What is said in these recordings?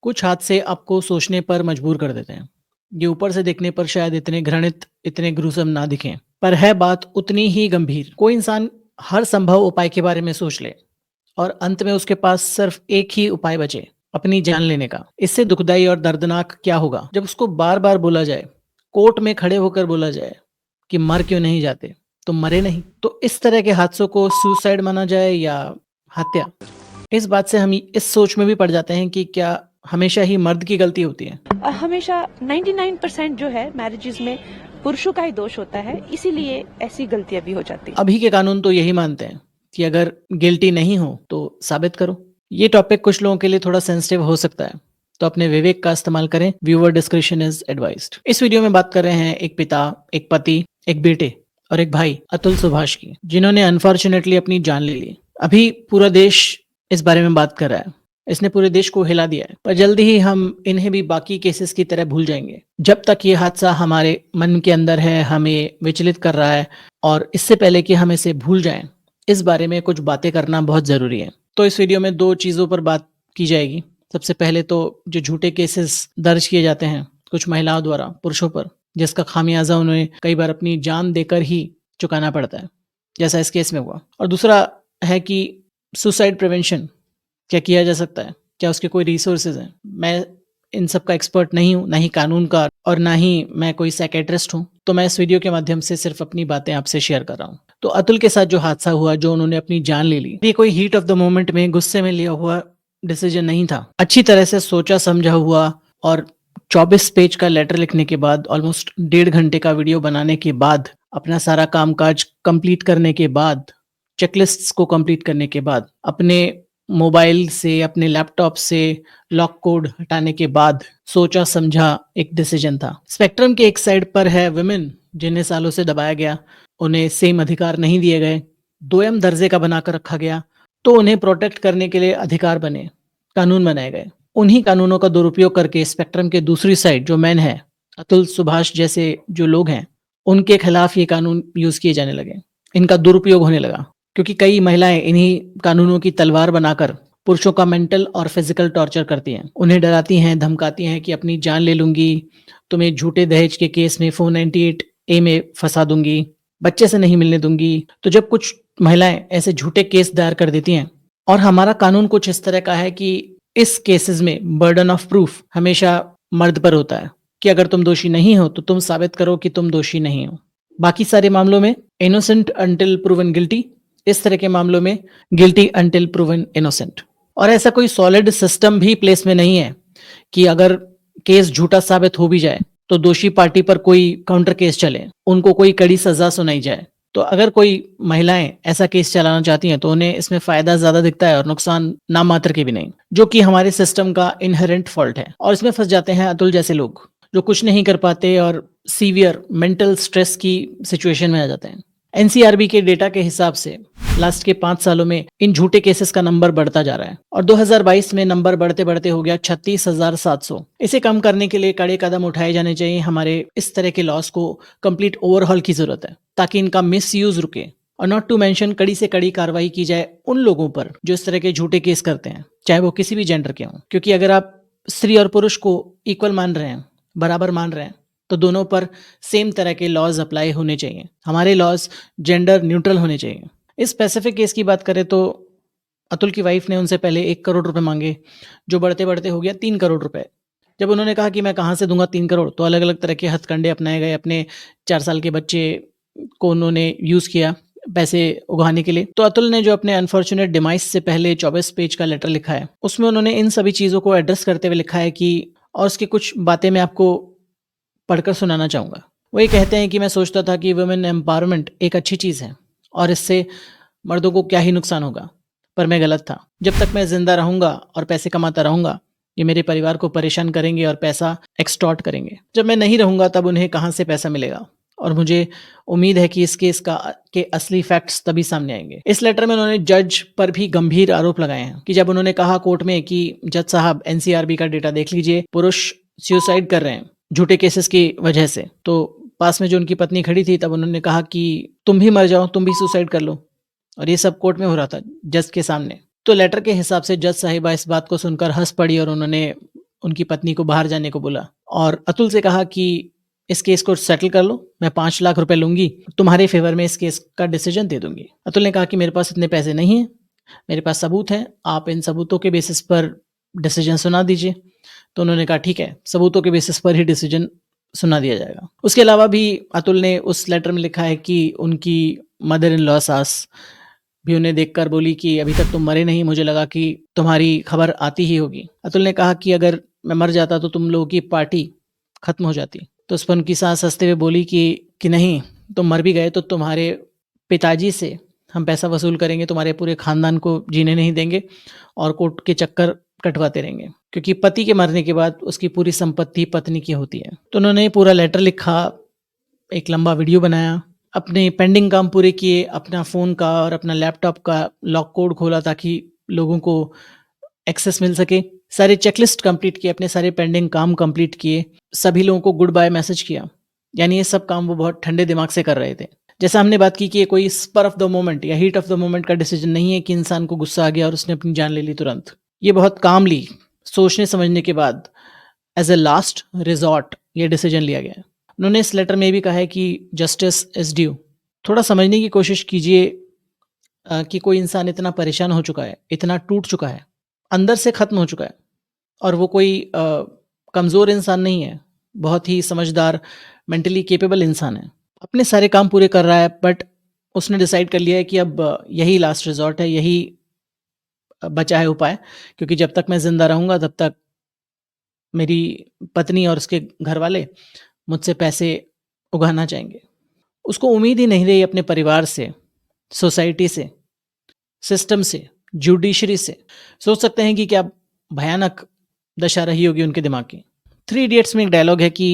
कुछ हादसे आपको सोचने पर मजबूर कर देते हैं। ये ऊपर से देखने पर शायद इतने घृणित, इतने ग्रुसम ना दिखें, पर है बात उतनी ही गंभीर। कोई इंसान हर संभव उपाय के बारे में सोच ले और अंत में उसके पास सिर्फ एक ही उपाय बचे, अपनी जान लेने का। इससे दुखदाई और दर्दनाक क्या होगा जब उसको बार-बार बोला जाए, कोर्ट में खड़े होकर बोला जाए कि मर क्यों नहीं जाते? तुम मरे नहीं। तो इस तरह के हादसों को सुसाइड माना जाए या हत्या? इस बात से हम इस सोच में भी पड़ जाते हैं कि क्या हमेशा ही मर्द की गलती होती है? हमेशा 99% जो है मैरिजेस में पुरुषों का ही दोष होता है, इसीलिए ऐसी गलतियां भी हो जाती हैं। अभी के कानून तो यही मानते हैं कि अगर गिल्टी नहीं हो तो साबित करो। ये टॉपिक कुछ लोगों के लिए थोड़ा सेंसिटिव हो सकता है, तो अपने विवेक का इस्तेमाल करें। Viewer description is advised. इस वीडियो में बात कर रहे हैं एक पिता, एक पति, एक बेटे और एक भाई अतुल सुभाष की, जिन्होंने अनफॉर्चुनेटली अपनी जान ले ली। अभी पूरा देश इस बारे में बात कर रहा है। इसने पूरे देश को हिला दिया है, पर जल्दी ही हम इन्हें भी बाकी केसेस की तरह भूल जाएंगे। जब तक ये हादसा हमारे मन के अंदर है, हमें विचलित कर रहा है, और इससे पहले कि हम इसे भूल जाएं, इस बारे में कुछ बातें करना बहुत ज़रूरी है। तो इस वीडियो में 2 चीज़ों पर बात की जाएगी। सबसे पहले तो जो झूठे केसेस दर्ज किए जाते हैं कुछ महिलाओं द्वारा पुरुषों पर, जिसका खामियाजा उन्हें कई बार अपनी जान देकर ही चुकाना पड़ता है, जैसा इस केस में हुआ। और दूसरा है कि सुसाइड प्रिवेंशन क्या किया जा सकता है, क्या उसके कोई रिसोर्सेज हैं। मैं इन सब का एक्सपर्ट नहीं हूँ, ना ही कानून का, और ना ही मैं कोई साइकेट्रिस्ट हूँ। तो मैं इस वीडियो के माध्यम से सिर्फ अपनी बातें आपसे शेयर कर रहा हूँ। तो अतुल के साथ जो हादसा हुआ, जो उन्होंने अपनी जान ले ली, ये कोई हीट ऑफ द मोमेंट में गुस्से में लिया हुआ डिसीजन नहीं था। अच्छी तरह से सोचा समझा हुआ, और 24 पेज का लेटर लिखने के बाद, ऑलमोस्ट 1.5 घंटे का वीडियो बनाने के बाद, अपना सारा कामकाज कंप्लीट करने के बाद, चेकलिस्ट्स को कंप्लीट करने के बाद, अपने मोबाइल से, अपने लैपटॉप से लॉक कोड हटाने के बाद सोचा समझा एक डिसीजन था। स्पेक्ट्रम के एक साइड पर है विमेन, जिन्हें सालों से दबाया गया, उन्हें सेम अधिकार नहीं दिए गए, दोयम दर्जे का बनाकर रखा गया। तो उन्हें प्रोटेक्ट करने के लिए अधिकार बने, कानून बनाए गए। उन्हीं कानूनों का दुरुपयोग करके स्पेक्ट्रम के दूसरी साइड जो मैन है, अतुल सुभाष जैसे जो लोग हैं, उनके खिलाफ ये कानून यूज किए जाने लगे, इनका दुरुपयोग होने लगा। क्योंकि कई महिलाएं इन्हीं कानूनों की तलवार बनाकर पुरुषों का मेंटल और फिजिकल टॉर्चर करती हैं, उन्हें डराती हैं, धमकाती हैं कि अपनी जान ले लूंगी, तुम्हें झूठे दहेज के केस में 498A में फंसा दूंगी, बच्चे से नहीं मिलने दूंगी। तो जब कुछ महिलाएं ऐसे झूठे केस दायर कर देती हैं, और हमारा कानून कुछ इस तरह का है कि इस केसेस में बर्डन ऑफ प्रूफ हमेशा मर्द पर होता है कि अगर तुम दोषी नहीं हो तो तुम साबित करो कि तुम दोषी नहीं हो। बाकी सारे मामलों में इनोसेंट अंटिल प्रूवन गिल्टी, इस तरह के मामलों में गिल्टी अंटिल प्रूवन इनोसेंट। और ऐसा कोई सॉलिड सिस्टम भी प्लेस में नहीं है कि अगर केस झूठा साबित हो भी जाए तो दोषी पार्टी पर कोई काउंटर केस चले, उनको कोई कड़ी सजा सुनाई जाए। तो अगर कोई महिलाएं ऐसा केस चलाना चाहती हैं तो उन्हें इसमें फायदा ज्यादा दिखता है और नुकसान नाम मात्र के भी नहीं, जो कि हमारे सिस्टम का इनहेरेंट फॉल्ट है। और इसमें फंस जाते हैं अतुल जैसे लोग, जो कुछ नहीं कर पाते और सीवियर मेंटल स्ट्रेस की सिचुएशन में आ जाते हैं। एनसीआरबी के डेटा के हिसाब से लास्ट के 5 सालों में इन झूठे केसेस का नंबर बढ़ता जा रहा है, और 2022 में नंबर बढ़ते बढ़ते हो गया 36,700। इसे कम करने के लिए कड़े कदम उठाए जाने चाहिए। हमारे इस तरह के लॉस को कंप्लीट ओवरहॉल की जरूरत है, ताकि इनका मिसयूज रुके। और नॉट टू मेंशन, कड़ी से कड़ी कार्रवाई की जाए उन लोगों पर जो इस तरह के झूठे केस करते हैं, चाहे वो किसी भी जेंडर के हों। क्योंकि अगर आप स्त्री और पुरुष को इक्वल मान रहे हैं, बराबर मान रहे हैं, तो दोनों पर सेम तरह के लॉज अप्लाई होने चाहिए। हमारे लॉज जेंडर न्यूट्रल होने चाहिए। इस स्पेसिफिक केस की बात करें तो अतुल की वाइफ ने उनसे पहले 1 करोड़ रुपए मांगे, जो बढ़ते बढ़ते हो गया 3 करोड़ रुपए। जब उन्होंने कहा कि मैं कहाँ से दूंगा 3 करोड़, तो अलग अलग तरह के हथकंडे अपनाए गए। अपने 4 साल के बच्चे को उन्होंने यूज किया पैसे उगाने के लिए। तो अतुल ने जो अपने अनफॉर्चुनेट डिमाइस से पहले 24 पेज का लेटर लिखा है, उसमें उन्होंने इन सभी चीज़ों को एड्रेस करते हुए लिखा है कि, और उसकी कुछ बातें मैं आपको पढ़कर सुनाना चाहूँगा। वो ये कहते हैं कि मैं सोचता था कि वुमेन एम्पावरमेंट एक अच्छी चीज़ है और इससे मर्दों को क्या ही नुकसान होगा, पर मैं गलत था। जब तक मैं जिंदा रहूंगा और पैसे कमाता रहूंगा, ये मेरे परिवार को परेशान करेंगे और पैसा एक्सटॉर्ट करेंगे। जब मैं नहीं रहूंगा तब उन्हें कहाँ से पैसा मिलेगा, और मुझे उम्मीद है कि इस केस के असली फैक्ट्स तभी सामने आएंगे। इस लेटर में उन्होंने जज पर भी गंभीर आरोप लगाए हैं कि जब उन्होंने कहा कोर्ट में कि जज साहब एनसीआरबी का डेटा देख लीजिए, पुरुष सुसाइड कर रहे हैं झूठे केसेस की वजह से, तो पास में जो उनकी पत्नी खड़ी थी, तब उन्होंने कहा कि तुम भी मर जाओ, तुम भी सुसाइड कर लो। और ये सब कोर्ट में हो रहा था, जज के सामने। तो लेटर के हिसाब से जज साहिबा इस बात को सुनकर हंस पड़ी और उन्होंने उनकी पत्नी को बाहर जाने को बोला और अतुल से कहा कि इस केस को सेटल कर लो, मैं 5 लाख रुपए लूंगी, तुम्हारे फेवर में इस केस का डिसीजन दे दूंगी। अतुल ने कहा कि मेरे पास इतने पैसे नहीं हैं, मेरे पास सबूत हैं, आप इन सबूतों के बेसिस पर डिसीजन सुना दीजिए। तो उन्होंने कहा ठीक है, सबूतों के बेसिस पर ही डिसीजन सुना दिया जाएगा। उसके अलावा भी अतुल ने उस लेटर में लिखा है कि उनकी मदर इन लॉ सास भी उन्हें देखकर बोली कि अभी तक तुम मरे नहीं, मुझे लगा कि तुम्हारी खबर आती ही होगी। अतुल ने कहा कि अगर मैं मर जाता तो तुम लोगों की पार्टी खत्म हो जाती। तो उस पर उनकी सास हंसते हुए बोली कि नहीं, तुम मर भी गए तो तुम्हारे पिताजी से हम पैसा वसूल करेंगे, तुम्हारे पूरे खानदान को जीने नहीं देंगे और कोर्ट के चक्कर कटवाते रहेंगे, क्योंकि पति के मरने के बाद उसकी पूरी संपत्ति पत्नी की होती है। तो उन्होंने पूरा लेटर लिखा, एक लंबा वीडियो बनाया, अपने पेंडिंग काम पूरे किए, अपना फ़ोन का और अपना लैपटॉप का लॉक कोड खोला ताकि लोगों को एक्सेस मिल सके, सारे चेकलिस्ट कंप्लीट किए, अपने सारे पेंडिंग काम कंप्लीट किए, सभी लोगों को गुड बाय मैसेज किया। यानी ये सब काम वो बहुत ठंडे दिमाग से कर रहे थे। जैसा हमने बात की कि ये कोई स्पर ऑफ द मोमेंट या हीट ऑफ द मोमेंट का डिसीजन नहीं है कि इंसान को गुस्सा आ गया और उसने अपनी जान ले ली तुरंत। ये बहुत कामली सोचने समझने के बाद एज ए लास्ट रिजॉर्ट ये डिसीजन लिया गया है। उन्होंने इस लेटर में भी कहा है कि जस्टिस इज ड्यू। थोड़ा समझने की कोशिश कीजिए कि कोई इंसान इतना परेशान हो चुका है, इतना टूट चुका है, अंदर से ख़त्म हो चुका है और वो कोई कमज़ोर इंसान नहीं है, बहुत ही समझदार, मेंटली कैपेबल इंसान है, अपने सारे काम पूरे कर रहा है, बट उसने डिसाइड कर लिया है कि अब यही लास्ट रिजॉर्ट है, यही बचा है उपाय, क्योंकि जब तक मैं ज़िंदा रहूँगा तब तक मेरी पत्नी और उसके घर वाले मुझसे पैसे उगाना चाहेंगे। उसको उम्मीद ही नहीं रही अपने परिवार से, सोसाइटी से, सिस्टम से, जुडिशरी से। सोच सकते हैं कि क्या भयानक दशा रही होगी उनके दिमाग की। 3 इडियट्स में एक डायलॉग है कि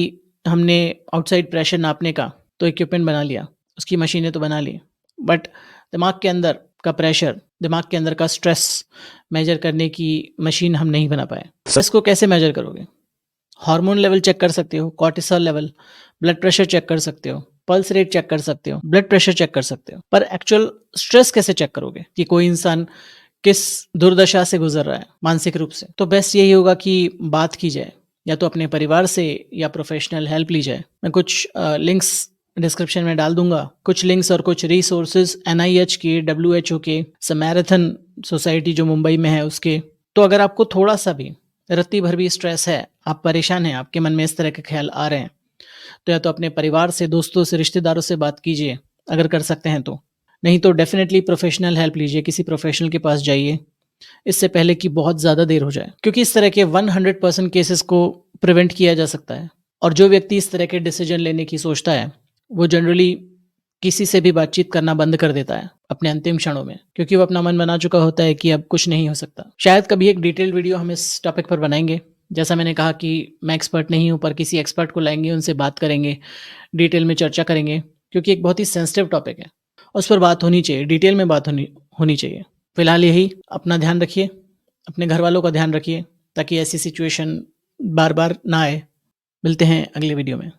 हमने आउटसाइड प्रेशर नापने का तो इक्विपमेंट बना लिया, उसकी मशीनें तो बना ली, बट दिमाग के अंदर का प्रेशर, दिमाग के अंदर का स्ट्रेस मेजर करने की मशीन हम नहीं बना पाए। इसको कैसे मेजर करोगे? हार्मोन लेवल चेक कर सकते हो, cortisol level, blood pressure check कर सकते हो, पल्स रेट चेक कर सकते हो, ब्लड प्रेशर चेक कर सकते हो, पर एक्चुअल स्ट्रेस कैसे चेक करोगे कि कोई इंसान किस दुर्दशा से गुजर रहा है मानसिक रूप से? तो बेस्ट यही होगा कि बात की जाए, या तो अपने परिवार से या प्रोफेशनल हेल्प ली जाए। मैं कुछ लिंक्स डिस्क्रिप्शन में डाल दूंगा, कुछ लिंक्स और कुछ रिसोर्सेज NIH के, WHO के, समैराथन सोसाइटी जो मुंबई में है उसके। तो अगर आपको थोड़ा सा भी रत्ती भर भी स्ट्रेस है, आप परेशान हैं, आपके मन में इस तरह के ख्याल आ रहे हैं, तो या तो अपने परिवार से, दोस्तों से, रिश्तेदारों से बात कीजिए अगर कर सकते हैं तो, नहीं तो डेफिनेटली प्रोफेशनल हेल्प लीजिए, किसी प्रोफेशनल के पास जाइए इससे पहले कि बहुत ज़्यादा देर हो जाए, क्योंकि इस तरह के 100% केसेस को प्रिवेंट किया जा सकता है। और जो व्यक्ति इस तरह के डिसीजन लेने की सोचता है वो जनरली किसी से भी बातचीत करना बंद कर देता है अपने अंतिम क्षणों में, क्योंकि वो अपना मन बना चुका होता है कि अब कुछ नहीं हो सकता। शायद कभी एक डिटेल्ड वीडियो हम इस टॉपिक पर बनाएंगे। जैसा मैंने कहा कि मैं एक्सपर्ट नहीं हूँ, पर किसी एक्सपर्ट को लाएंगे, उनसे बात करेंगे, डिटेल में चर्चा करेंगे, क्योंकि एक बहुत ही सेंसिटिव टॉपिक है, उस पर बात होनी चाहिए, डिटेल में बात होनी चाहिए। फिलहाल यही, अपना ध्यान रखिए, अपने घर वालों का ध्यान रखिए, ताकि ऐसी सिचुएशन बार बार ना आए। मिलते हैं अगले वीडियो में।